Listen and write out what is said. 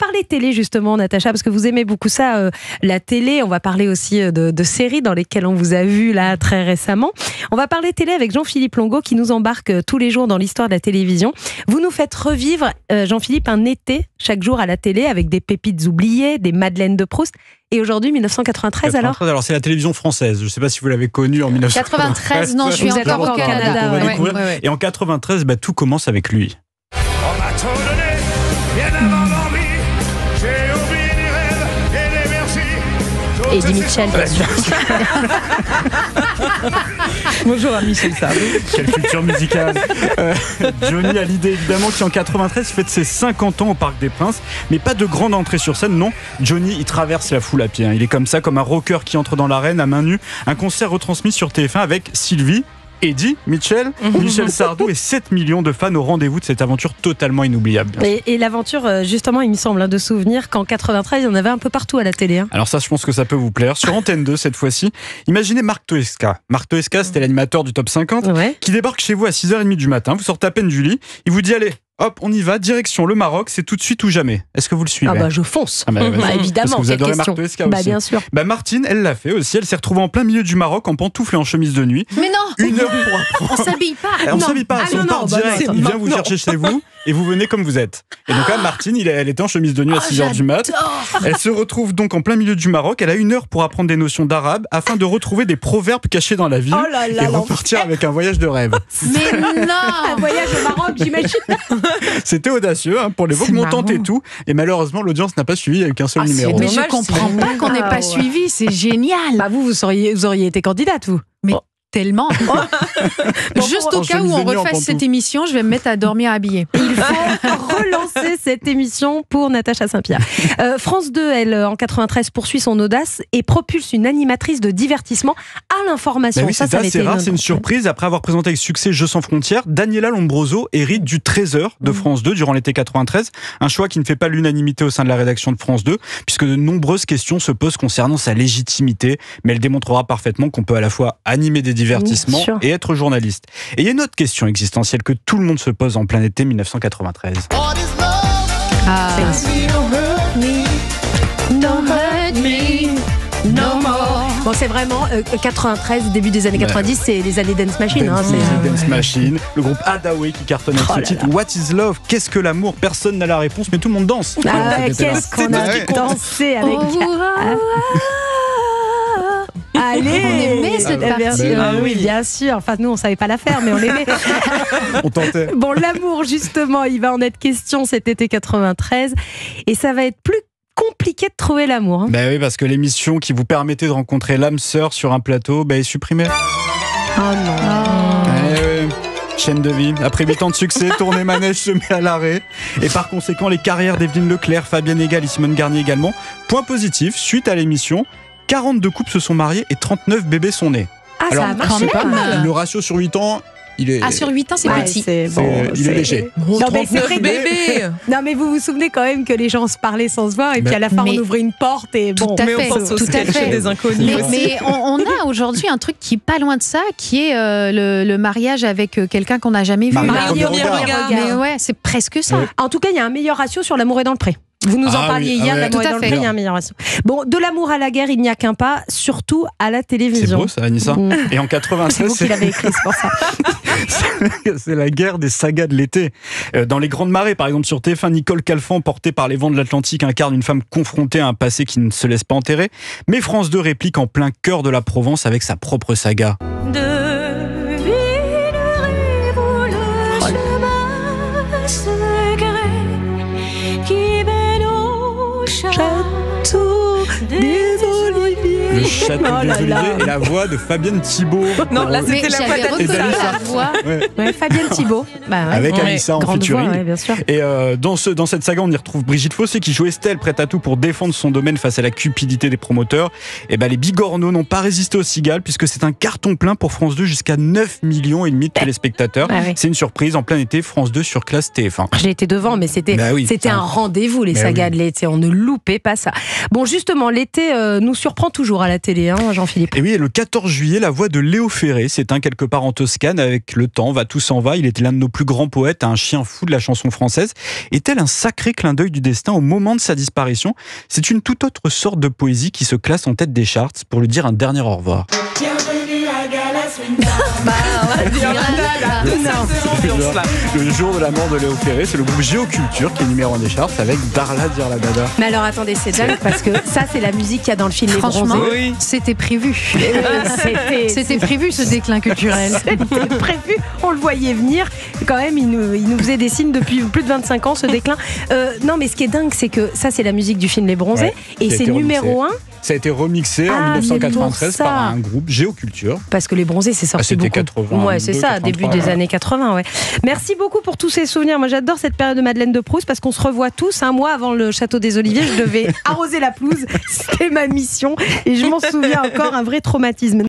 parler télé justement, Natacha, parce que vous aimez beaucoup ça, la télé. On va parler aussi de séries dans lesquelles on vous a vu là très récemment. On va parler télé avec Jean-Philippe Longo qui nous embarque tous les jours dans l'histoire de la télévision. Vous nous faites revivre, Jean-Philippe, un été chaque jour à la télé avec des pépites oubliées, des Madeleines de Proust. Et aujourd'hui, 1993 alors c'est la télévision française. Je ne sais pas si vous l'avez connue en 1993. 93, non, je suis encore au Canada. Ouais. Et en 93, tout commence avec lui. On m'a trop donné, bien avant l'envie. J'ai oublié les rêves et les merci. Et Eddie Mitchell, bien sûr. Bonjour à Michel Sardou. Quelle culture musicale. Johnny Hallyday, évidemment, qui en 93 fête ses 50 ans au Parc des Princes. Mais pas de grande entrée sur scène, non. Johnny, il traverse la foule à pied. Il est comme ça, comme un rocker qui entre dans l'arène à main nue. Un concert retransmis sur TF1 avec Sylvie, Eddie Mitchell, Michel Sardou et 7 millions de fans au rendez-vous de cette aventure totalement inoubliable. Et l'aventure, justement, il me semble, de souvenir qu'en 93, il y en avait un peu partout à la télé. Alors ça, je pense que ça peut vous plaire. Sur Antenne 2, cette fois-ci, imaginez Marc Toesca. Marc Toesca, c'était l'animateur du Top 50, qui débarque chez vous à 6h30 du matin. Vous sortez à peine du lit. Il vous dit, allez, hop, on y va, direction le Maroc, c'est tout de suite ou jamais. Est-ce que vous le suivez ? Je fonce. Évidemment. Parce que vous adorez Marc Toesca aussi. Bien sûr. Martine, elle l'a fait aussi. Elle s'est retrouvée en plein milieu du Maroc en pantoufles et en chemise de nuit. Mais non. 1 heure pour apprendre. On s'habille pas. On s'habille pas. On part direct. Il vient vous chercher chez vous et vous venez comme vous êtes. Et donc là, Martine, elle était en chemise de nuit à 6h du mat. Elle se retrouve donc en plein milieu du Maroc. Elle a 1 heure pour apprendre des notions d'arabe afin de retrouver des proverbes cachés dans la ville et repartir avec un voyage de rêve. Mais non. Un voyage au Maroc, j'imagine. C'était audacieux pour les voix montantes et tout. Et malheureusement, l'audience n'a pas suivi avec un seul numéro. Mais je comprends pas qu'on n'ait pas suivi. C'est génial. Vous auriez été candidate, vous. Mais tellement. Juste au cas où on refasse cette émission, je vais me mettre à dormir habillée. Il faut relancer cette émission pour Natacha Saint-Pierre. France 2, elle, en 93, poursuit son audace et propulse une animatrice de divertissement à l'information. Oui, c'est rare, c'est une surprise. Après avoir présenté avec succès Jeux sans frontières, Daniela Lombroso hérite du trésor de France 2 durant l'été 93. Un choix qui ne fait pas l'unanimité au sein de la rédaction de France 2, puisque de nombreuses questions se posent concernant sa légitimité. Mais elle démontrera parfaitement qu'on peut à la fois animer des divertissements et être journaliste. Et il y a une autre question existentielle que tout le monde se pose en plein été 1993. Bon, c'est vraiment 93, début des années 90, c'est les années Dance Machine. Dance Machine, le groupe Hadaway qui cartonne avec ce titre. What is love ? Qu'est-ce que l'amour ? Personne n'a la réponse, mais tout le monde danse. Qu'est-ce qu'on a dansé avec... Allez, on aimait cette partie. Oui, bien sûr. Enfin, nous, on savait pas la faire, mais on l'aimait. On tentait. Bon, l'amour, justement, il va en être question cet été 93. Et ça va être plus compliqué de trouver l'amour. Oui, parce que l'émission qui vous permettait de rencontrer l'âme sœur sur un plateau est supprimée. Oh non. Chaîne de vie. Après 8 ans de succès, Tournée Manège se met à l'arrêt. Et par conséquent, les carrières d'Evelyne Leclerc, Fabienne Egal et Simone Garnier également. Point positif, suite à l'émission, 42 couples se sont mariés et 39 bébés sont nés. Alors, ça a marché pas le ratio sur 8 ans, il est... sur 8 ans, c'est petit. Il est léger. Non, mais c'est vrai bébé. Non, mais vous vous souvenez quand même que les gens se parlaient sans se voir et puis à la fin, on ouvrait une porte et bon... Tout à fait. Des inconnus. Mais on a aujourd'hui un truc qui est pas loin de ça, qui est le mariage avec quelqu'un qu'on n'a jamais vu. Mais ouais, c'est presque ça. En tout cas, il y a un meilleur ratio sur L'amour est dans le pré. Vous nous en parliez hier, L'amour est dans le pré, il y a un meilleur ratio. Bon, de l'amour à la guerre, il n'y a qu'un pas, surtout à la télévision. C'est beau ça, Anissa. Et en 96, c'est vous qui l'avez écrit, c'est pour ça. C'est la guerre des sagas de l'été. Dans Les Grandes Marées, par exemple, sur TF1, Nicole Calfan, portée par les vents de l'Atlantique, incarne une femme confrontée à un passé qui ne se laisse pas enterrer. Mais France 2 réplique en plein cœur de la Provence avec sa propre saga. Le château des Oliviers et la voix de Fabienne Thibault. Non, là c'était la voix d'Anissa. Fabienne Thibault. Avec Anissa en featuring. Bien sûr. Et dans cette saga, on y retrouve Brigitte Fossé qui joue Estelle, prête à tout pour défendre son domaine face à la cupidité des promoteurs. Et les Bigorneaux n'ont pas résisté aux cigales puisque c'est un carton plein pour France 2, jusqu'à 9,5 millions de téléspectateurs. C'est une surprise en plein été, France 2 sur classe TF1. J'ai été devant, mais c'était un rendez-vous, les sagas de l'été. On ne loupait pas ça. Bon, justement, l'été nous surprend toujours à la la télé, hein, Jean-Philippe. Et oui, le 14 juillet, la voix de Léo Ferré s'éteint quelque part en Toscane. Avec le temps, va tout s'en va. Il était l'un de nos plus grands poètes, un chien fou de la chanson française. Est-elle un sacré clin d'œil du destin au moment de sa disparition? C'est une toute autre sorte de poésie qui se classe en tête des charts pour lui dire un dernier au revoir. Bienvenue à Gala Swing. Le jour de la mort de Léo Ferré, c'est le groupe Géoculture qui est numéro 1 des charts avec Darla Dire la Dada. Mais alors attendez, c'est dingue parce que ça c'est la musique qu'il y a dans le film Les Franchement, Bronzés. c'était prévu. C'était prévu ce déclin culturel. C'était prévu, on le voyait venir. Quand même, il nous faisait des signes depuis plus de 25 ans ce déclin. Non, mais ce qui est dingue, c'est que ça c'est la musique du film Les Bronzés, Ouais, et c'est numéro 1. Ça a été remixé en Ah, 1993 mais pour par ça. un groupe Géoculture. Parce que Les Bronzés, c'est sorti c'était beaucoup. 82, Ouais, c'est ça, 83, début des ouais. années 80. Ouais. Merci beaucoup pour tous ces souvenirs. Moi, j'adore cette période de Madeleine de Proust parce qu'on se revoit tous. Un mois avant le Château des Oliviers, je devais arroser la pelouse. C'était ma mission et je m'en souviens encore, un vrai traumatisme.